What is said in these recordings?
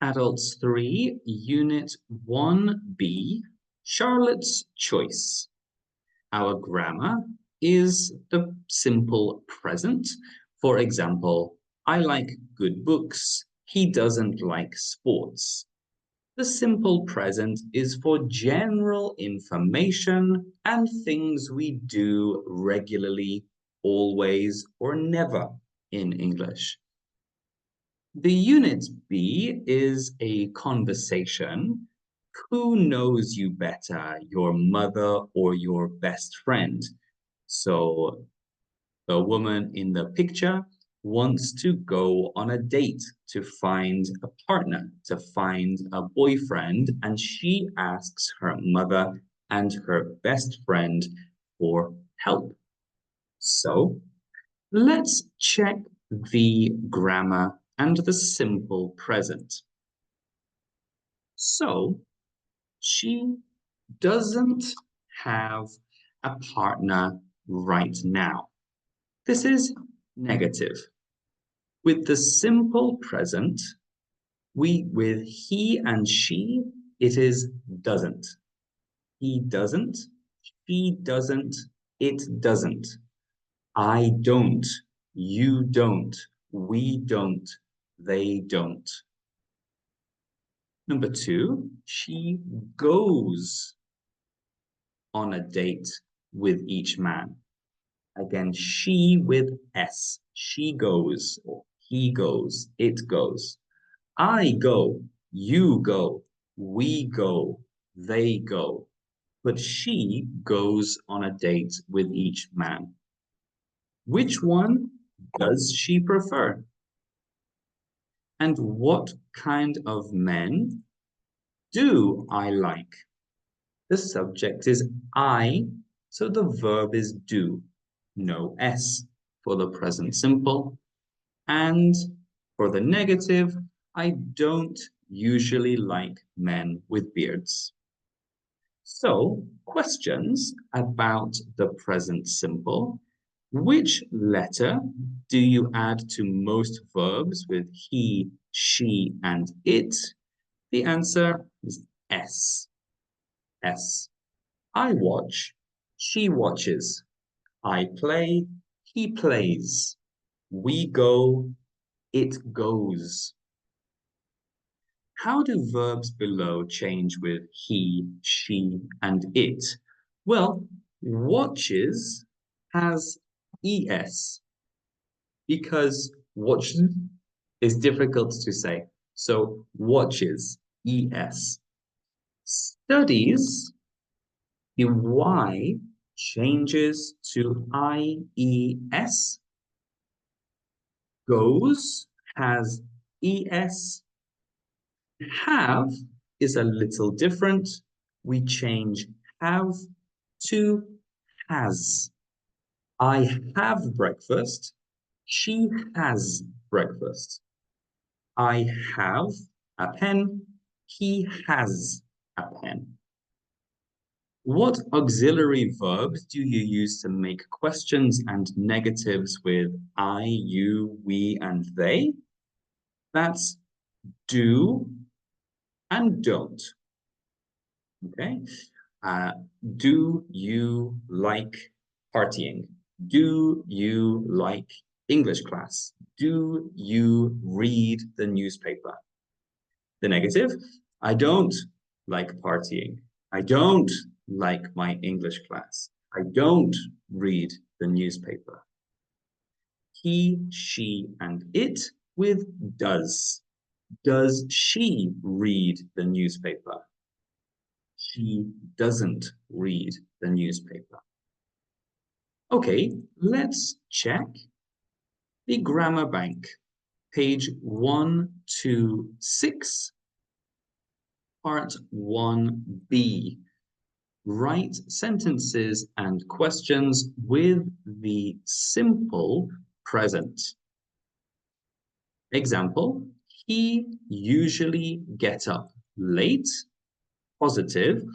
Adults 3, Unit 1B, Charlotte's Choice. Our grammar is the simple present. For example, I like good books. He doesn't like sports. The simple present is for general information and things we do regularly, always, or never in English. The unit B is a conversation. Who knows you better, your mother or your best friend? So the woman in the picture wants to go on a date to find a partner, to find a boyfriend, and she asks her mother and her best friend for help. So let's check the grammar and the simple present. So she doesn't have a partner right now. This is negative. With the simple present, with he and she, it is doesn't. He doesn't, she doesn't, it doesn't. I don't, you don't, we don't, they don't. Number 2, she goes on a date with each man. Again, she with S. She goes, or he goes, it goes. I go, you go, we go, they go. But she goes on a date with each man. Which one does she prefer? And what kind of men do I like? The subject is I, so the verb is do. No S for the present simple. And for the negative, I don't usually like men with beards. So, questions about the present simple. Which letter do you add to most verbs with he, she, and it? The answer is S. S. I watch, she watches. I play, he plays. We go, it goes. How do verbs below change with he, she, and it? Well, watches has es because watches is difficult to say. So watches, es. Studies, the y changes to ies. Goes has es. Have is a little different. We change have to has. I have breakfast. She has breakfast. I have a pen. He has a pen. What auxiliary verbs do you use to make questions and negatives with I, you, we, and they? That's do and don't. Okay. Uh, do you like partying? Do you like English class? Do you read the newspaper? The negative, I don't like partying. I don't like my English class. I don't read the newspaper. He, she, and it with does. Does she read the newspaper? She doesn't read the newspaper. Okay, let's check the grammar bank. Page 126, part 1b. Write sentences and questions with the simple present. Example, he usually gets up late. Positive,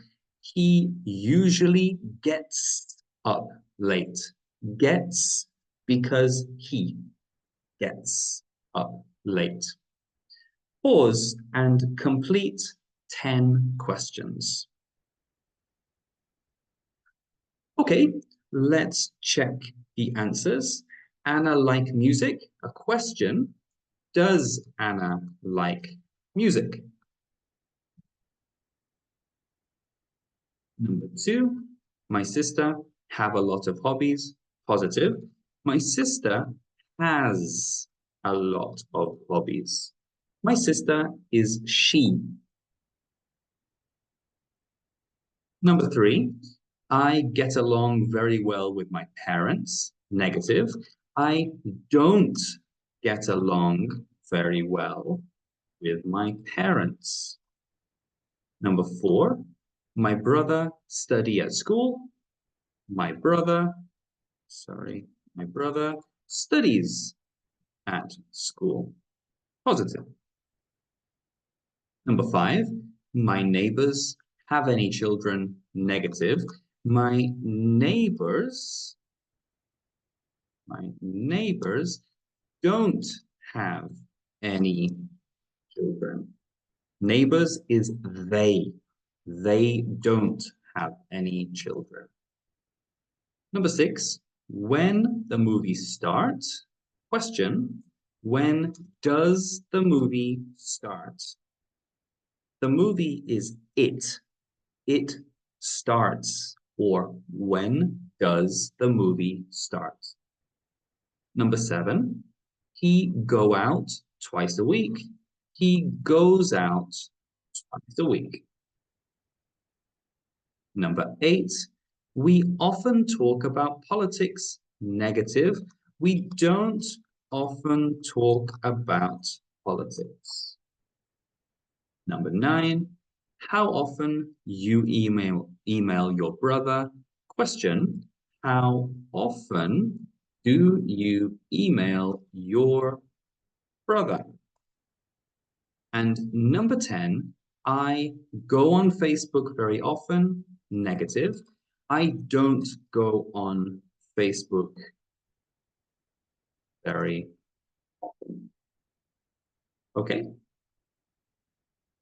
he usually gets up late. Gets because he gets up late. Pause and complete 10 questions. Okay, let's check the answers. Anna like music? A question. Does Anna like music? Number two, my sister have a lot of hobbies. Positive. My sister has a lot of hobbies. My sister is she. Number three, I get along very well with my parents. Negative. I don't get along very well with my parents. Number four, my brother study at school. My brother, my brother studies at school. Positive. Number five, my neighbors have any children? Negative. My neighbors, my neighbors don't have any children. Neighbors is they. They don't have any children. Number six, when the movie starts? Question, when does the movie start? The movie is it. It starts. Or when does the movie start? Number seven, he go out twice a week. He goes out twice a week. Number eight, we often talk about politics. Negative. We don't often talk about politics. Number nine, how often you email your brother? Question, how often do you email your brother? And number 10, I go on Facebook very often. Negative. I don't go on Facebook very often. Okay,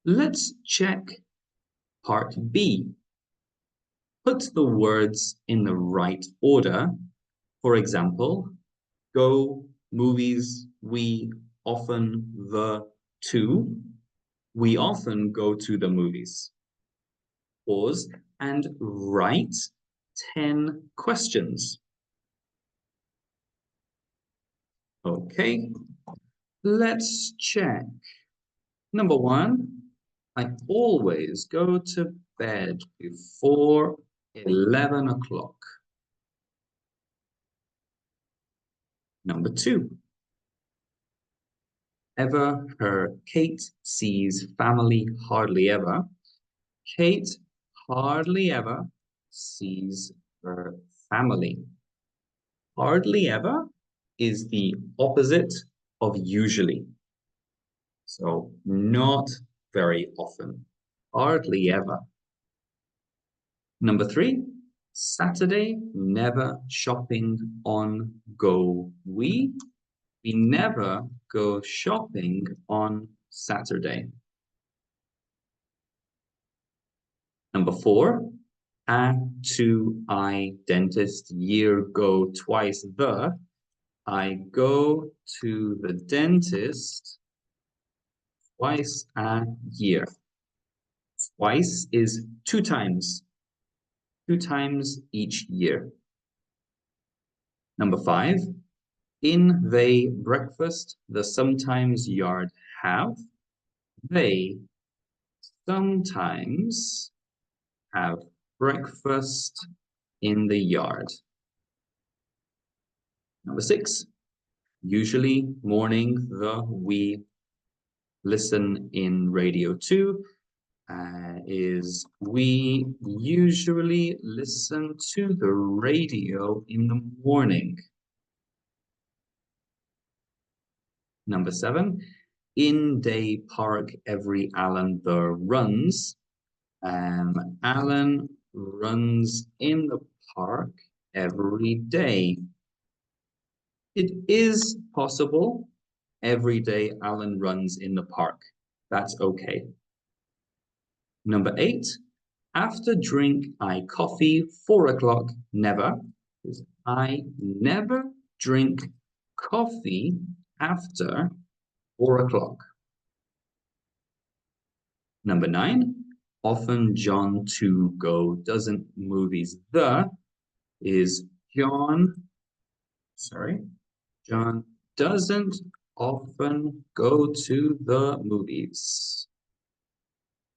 let's check part B. Put the words in the right order. For example, go, movies, we, often, the, to. We often go to the movies. Pause and write 10 questions. Okay, let's check. Number one, I always go to bed before 11 o'clock. Number two, ever her Kate sees family hardly ever. Kate hardly ever sees her family. Hardly ever is the opposite of usually. So not very often. Hardly ever. Number three, Saturday, never shopping on go we. We never go shopping on Saturday. Number four, to I dentist year go twice the. I go to the dentist twice a year. Twice is two times each year. Number five, in they breakfast, the sometimes yard have. They sometimes have breakfast in the yard. Number six, usually morning, the we listen in radio 2 is we usually listen to the radio in the morning. Number 7, in day park every Alan the runs. Alan runs in the park every day. It is possible every day Alan runs in the park. That's okay. Number 8, after drink I coffee 4 o'clock. Never. I never drink coffee after 4 o'clock. Number 9, often John to go doesn't movies. The is John doesn't often go to the movies.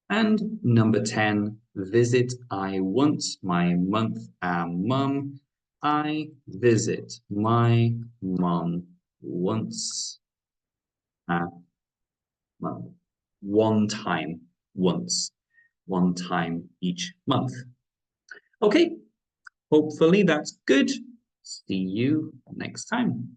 And number 10, visit I once my month am mum. I visit my mum once a month. One time, once, one time each month. Okay, hopefully that's good. See you next time.